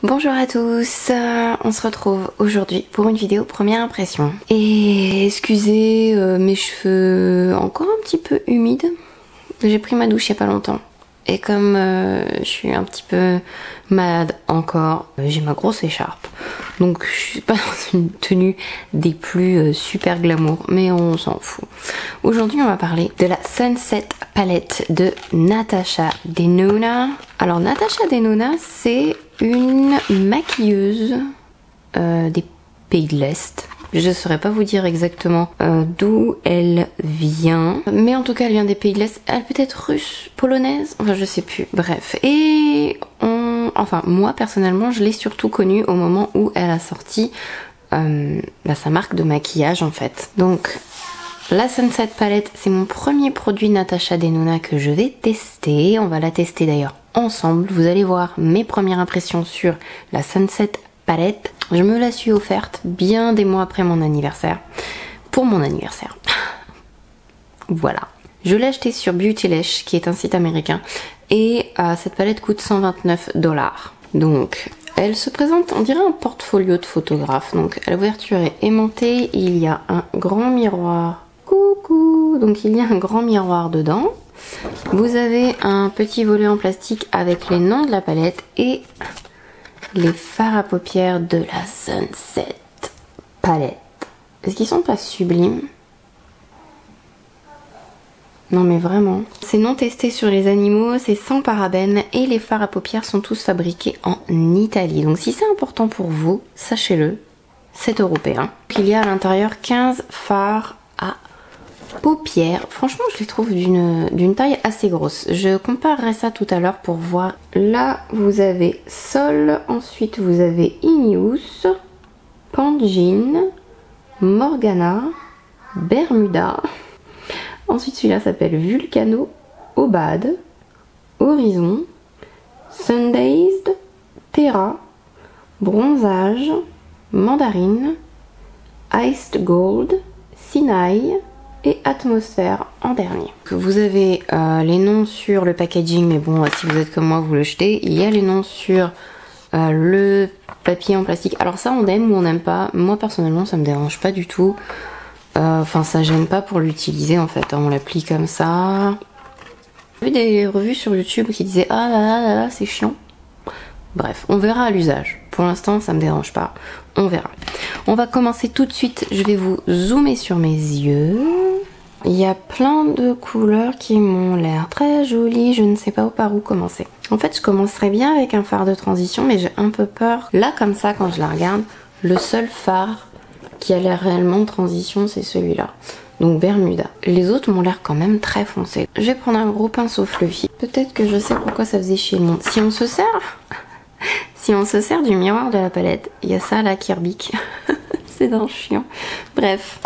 Bonjour à tous, on se retrouve aujourd'hui pour une vidéo première impression. Et excusez mes cheveux encore un petit peu humides, j'ai pris ma douche il n'y a pas longtemps. Et comme je suis un petit peu malade encore, j'ai ma grosse écharpe. Donc je suis pas dans une tenue des plus super glamour, mais on s'en fout. Aujourd'hui on va parler de la Sunset Palette de Natasha Denona. Alors Natasha Denona, c'est une maquilleuse des pays de l'Est. Je ne saurais pas vous dire exactement d'où elle vient, mais en tout cas elle vient des pays de l'Est. Elle peut être russe, polonaise, enfin je sais plus, bref. Et enfin moi personnellement je l'ai surtout connue au moment où elle a sorti sa marque de maquillage en fait. Donc la Sunset Palette, c'est mon premier produit Natasha Denona que je vais tester. On va la tester d'ailleurs ensemble. Vous allez voir mes premières impressions sur la Sunset Palette. Je me la suis offerte bien des mois après mon anniversaire. Pour mon anniversaire. Voilà. Je l'ai achetée sur Beautylish, qui est un site américain. Et cette palette coûte 129 $. Donc elle se présente, on dirait un portfolio de photographe. Donc l'ouverture est aimantée. Il y a un grand miroir. Coucou! Donc il y a un grand miroir dedans. Vous avez un petit volet en plastique avec les noms de la palette et les fards à paupières de la Sunset Palette. Est-ce qu'ils sont pas sublimes? Non mais vraiment. C'est non testé sur les animaux, c'est sans parabènes et les fards à paupières sont tous fabriqués en Italie. Donc si c'est important pour vous, sachez-le, c'est européen. Il y a à l'intérieur 15 fards à paupières. Franchement je les trouve d'une taille assez grosse. Je comparerai ça tout à l'heure pour voir. Là vous avez Sol, ensuite vous avez Ineos, Pangine, Morgana, Bermuda. Ensuite celui-là s'appelle Vulcano, Obad, Horizon, Sundazed, Terra, Bronzage, Mandarine, Iced Gold, Sinai et Atmosphère en dernier. Vous avez les noms sur le packaging, mais bon si vous êtes comme moi vous le jetez. Il y a les noms sur le papier en plastique. Alors ça on aime ou on n'aime pas. Moi personnellement ça me dérange pas du tout. Enfin ça gêne pas pour l'utiliser en fait. On l'applique comme ça. J'ai vu des revues sur YouTube qui disaient ah là c'est chiant. Bref, on verra à l'usage. Pour l'instant, ça me dérange pas. On verra. On va commencer tout de suite. Je vais vous zoomer sur mes yeux. Il y a plein de couleurs qui m'ont l'air très jolies. Je ne sais pas par où commencer. En fait, je commencerai bien avec un fard de transition, mais j'ai un peu peur. Là, comme ça, quand je la regarde, le seul fard qui a l'air réellement de transition, c'est celui-là. Donc Bermuda. Les autres m'ont l'air quand même très foncés. Je vais prendre un gros pinceau fluffy. Peut-être que je sais pourquoi ça faisait chier le monde. Si on se sert du miroir de la palette, il y a ça là qui rebique. C'est d'un chiant. Bref,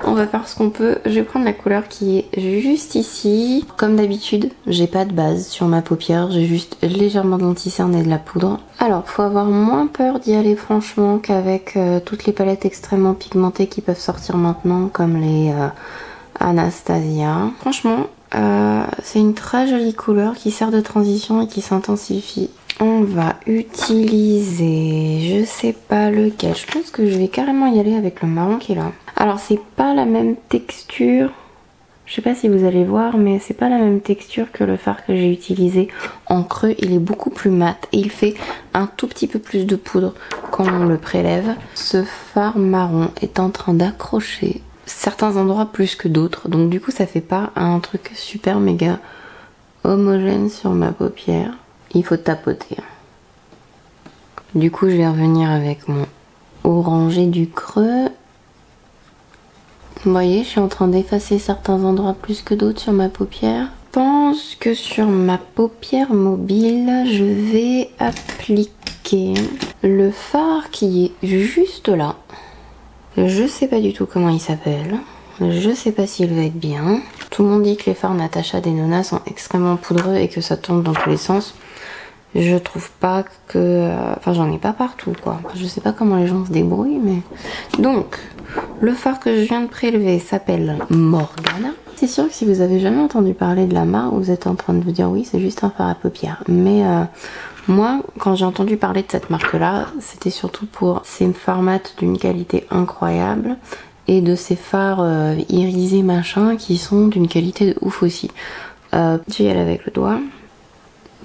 on va faire ce qu'on peut. Je vais prendre la couleur qui est juste ici. Comme d'habitude, j'ai pas de base sur ma paupière. J'ai juste légèrement de l'anti-cerne et de la poudre. Alors, faut avoir moins peur d'y aller franchement qu'avec toutes les palettes extrêmement pigmentées qui peuvent sortir maintenant, comme les Anastasia. Franchement, c'est une très jolie couleur qui sert de transition et qui s'intensifie. On va utiliser, je sais pas lequel, je pense que je vais carrément y aller avec le marron qui est là. Alors c'est pas la même texture, je sais pas si vous allez voir, mais c'est pas la même texture que le fard que j'ai utilisé en creux. Il est beaucoup plus mat et il fait un tout petit peu plus de poudre quand on le prélève. Ce fard marron est en train d'accrocher certains endroits plus que d'autres, donc du coup ça fait pas un truc super méga homogène sur ma paupière. Il faut tapoter. Du coup, je vais revenir avec mon orangé du creux. Vous voyez, je suis en train d'effacer certains endroits plus que d'autres sur ma paupière. Je pense que sur ma paupière mobile, je vais appliquer le fard qui est juste là. Je sais pas du tout comment il s'appelle. Je sais pas s'il va être bien. Tout le monde dit que les fards Natasha Denona sont extrêmement poudreux et que ça tombe dans tous les sens. Je trouve pas que... Enfin, j'en ai pas partout, quoi. Je sais pas comment les gens se débrouillent, mais... Donc, le fard que je viens de prélever s'appelle Morgana. C'est sûr que si vous avez jamais entendu parler de la marque, vous êtes en train de vous dire oui, c'est juste un fard à paupières. Mais Moi, quand j'ai entendu parler de cette marque-là, c'était surtout pour ces fards mat d'une qualité incroyable et de ces fards irisés machin qui sont d'une qualité de ouf aussi. Je vais y aller avec le doigt.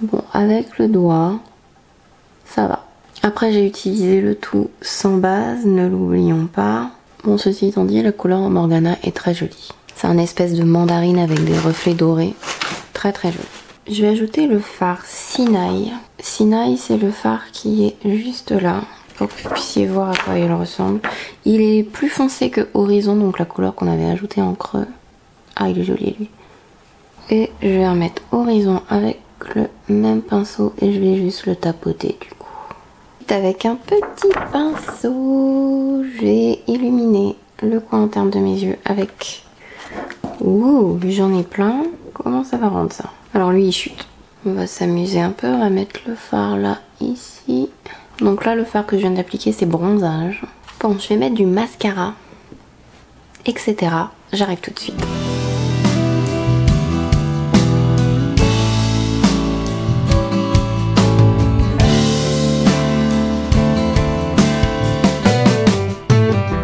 Bon, avec le doigt, ça va. Après, j'ai utilisé le tout sans base, ne l'oublions pas. Bon, ceci étant dit, la couleur Morgana est très jolie. C'est un espèce de mandarine avec des reflets dorés. Très très joli. Je vais ajouter le fard Sinaï. Sinaï, c'est le fard qui est juste là, pour que vous puissiez voir à quoi il ressemble. Il est plus foncé que Horizon, donc la couleur qu'on avait ajoutée en creux. Ah, il est joli lui. Et je vais remettre Horizon avec le même pinceau et je vais juste le tapoter du coup. Avec un petit pinceau, je vais illuminer le coin interne de mes yeux avec... Ouh, j'en ai plein. Comment ça va rendre ça? Alors lui il chute. On va s'amuser un peu, on va mettre le fard là, ici. Donc là le fard que je viens d'appliquer c'est bronzage. Bon, je vais mettre du mascara, etc. J'arrive tout de suite.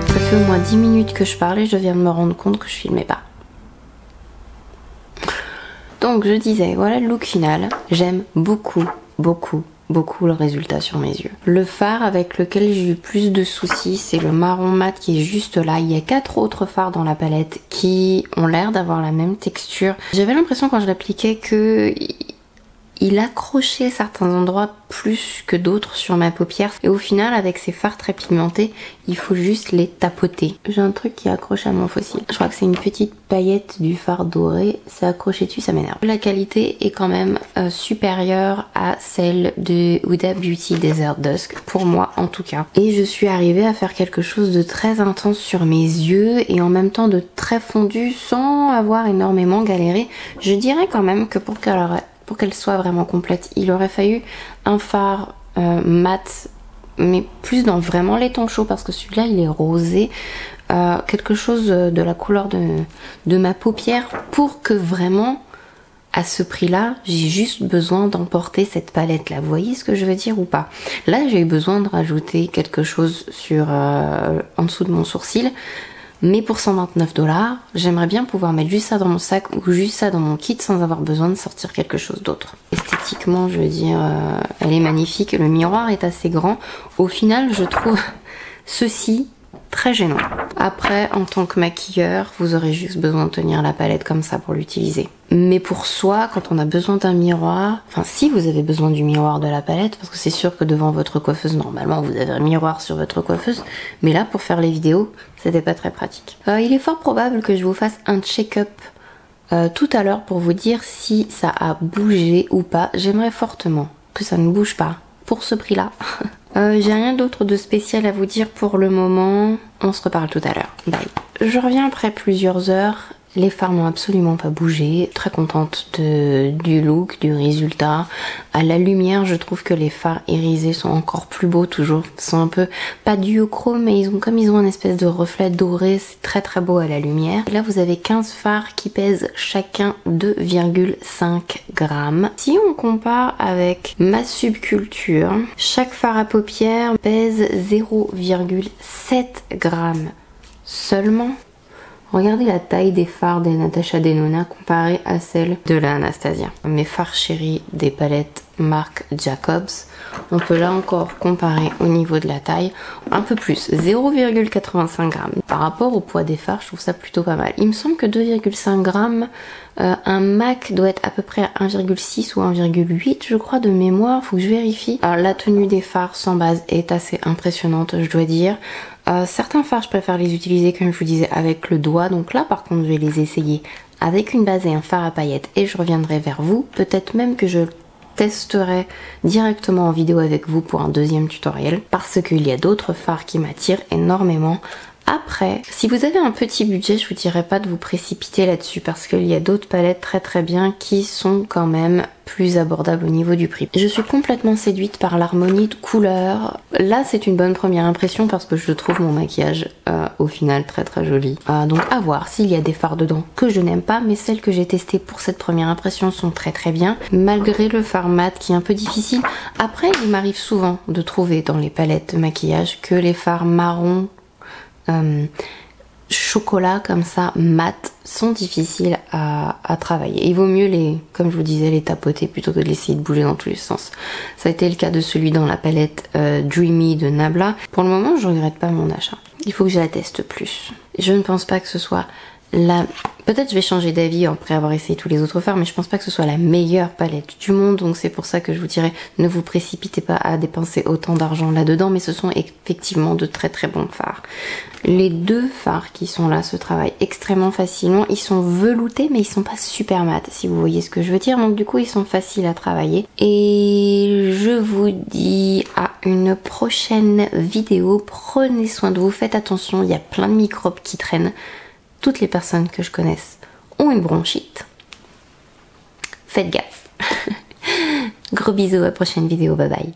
Ça fait au moins 10 minutes que je parle et je viens de me rendre compte que je filmais pas. Donc je disais, voilà le look final. J'aime beaucoup le résultat sur mes yeux. Le fard avec lequel j'ai eu plus de soucis, c'est le marron mat qui est juste là. Il y a 4 autres fards dans la palette qui ont l'air d'avoir la même texture. J'avais l'impression quand je l'appliquais que il accrochait certains endroits plus que d'autres sur ma paupière. Et au final, avec ces fards très pigmentés, il faut juste les tapoter. J'ai un truc qui est accroché à mon fossile. Je crois que c'est une petite paillette du fard doré. C'est accroché dessus, ça m'énerve. La qualité est quand même supérieure à celle de Huda Beauty Desert Dusk, pour moi en tout cas. Et je suis arrivée à faire quelque chose de très intense sur mes yeux et en même temps de très fondu sans avoir énormément galéré. Je dirais quand même que pour qu'elle soit vraiment complète, il aurait fallu un fard mat, mais plus dans vraiment les tons chauds parce que celui-là il est rosé, quelque chose de la couleur de ma paupière pour que vraiment à ce prix-là, j'ai juste besoin d'emporter cette palette-là. Vous voyez ce que je veux dire ou pas? Là, j'ai eu besoin de rajouter quelque chose sur en dessous de mon sourcil. Mais pour 129 $, j'aimerais bien pouvoir mettre juste ça dans mon sac ou juste ça dans mon kit sans avoir besoin de sortir quelque chose d'autre. Esthétiquement, je veux dire, elle est magnifique. Le miroir est assez grand. Au final, je trouve ceci très gênant. Après, en tant que maquilleur, vous aurez juste besoin de tenir la palette comme ça pour l'utiliser. Mais pour soi, quand on a besoin d'un miroir, enfin si vous avez besoin du miroir de la palette, parce que c'est sûr que devant votre coiffeuse, normalement vous avez un miroir sur votre coiffeuse, mais là pour faire les vidéos, c'était pas très pratique. Il est fort probable que je vous fasse un check-up tout à l'heure pour vous dire si ça a bougé ou pas. J'aimerais fortement que ça ne bouge pas pour ce prix-là. J'ai rien d'autre de spécial à vous dire pour le moment. On se reparle tout à l'heure. Bye. Je reviens après plusieurs heures. Les fards n'ont absolument pas bougé. Très contente du look, du résultat. À la lumière, je trouve que les fards irisés sont encore plus beaux toujours. Ils sont un peu, pas duochrome, mais comme ils ont un espèce de reflet doré, c'est très très beau à la lumière. Et là, vous avez 15 fards qui pèsent chacun 2,5 grammes. Si on compare avec ma subculture, chaque fard à paupières pèse 0,7 grammes seulement. Regardez la taille des fards des Natasha Denona comparée à celle de la Anastasia. Mes fards chéris des palettes marque Jacobs. On peut là encore comparer au niveau de la taille un peu plus, 0,85 grammes. Par rapport au poids des fards, je trouve ça plutôt pas mal. Il me semble que 2,5 grammes, un MAC doit être à peu près à 1,6 ou 1,8 je crois de mémoire, faut que je vérifie. Alors la tenue des fards sans base est assez impressionnante, je dois dire. Certains fards, je préfère les utiliser, comme je vous disais, avec le doigt. Donc là, par contre, je vais les essayer avec une base et un fard à paillettes et je reviendrai vers vous. Peut-être même que je testerai directement en vidéo avec vous pour un deuxième tutoriel parce qu'il y a d'autres fards qui m'attirent énormément Après, si vous avez un petit budget, je vous dirais pas de vous précipiter là-dessus parce qu'il y a d'autres palettes très bien qui sont quand même plus abordables au niveau du prix. Je suis complètement séduite par l'harmonie de couleurs. Là, c'est une bonne première impression parce que je trouve mon maquillage au final très joli. Donc à voir s'il y a des fards dedans que je n'aime pas, mais celles que j'ai testées pour cette première impression sont très bien, malgré le fard mat qui est un peu difficile. Après, il m'arrive souvent de trouver dans les palettes de maquillage que les fards marron chocolat comme ça mat sont difficiles à travailler. Il vaut mieux comme je vous disais, les tapoter plutôt que de l'essayer de bouger dans tous les sens. Ça a été le cas de celui dans la palette Dreamy de Nabla. Pour le moment, je regrette pas mon achat. Il faut que je la teste plus. Je ne pense pas que ce soit peut-être je vais changer d'avis après avoir essayé tous les autres fards, mais je pense pas que ce soit la meilleure palette du monde, donc c'est pour ça que je vous dirais ne vous précipitez pas à dépenser autant d'argent là-dedans, mais ce sont effectivement de très bons fards. Les deux fards qui sont là se travaillent extrêmement facilement, ils sont veloutés mais ils sont pas super mat, si vous voyez ce que je veux dire, donc du coup ils sont faciles à travailler. Et je vous dis à une prochaine vidéo, prenez soin de vous, faites attention, il y a plein de microbes qui traînent. Toutes les personnes que je connaisse ont une bronchite. Faites gaffe. Gros bisous, à la prochaine vidéo, bye bye.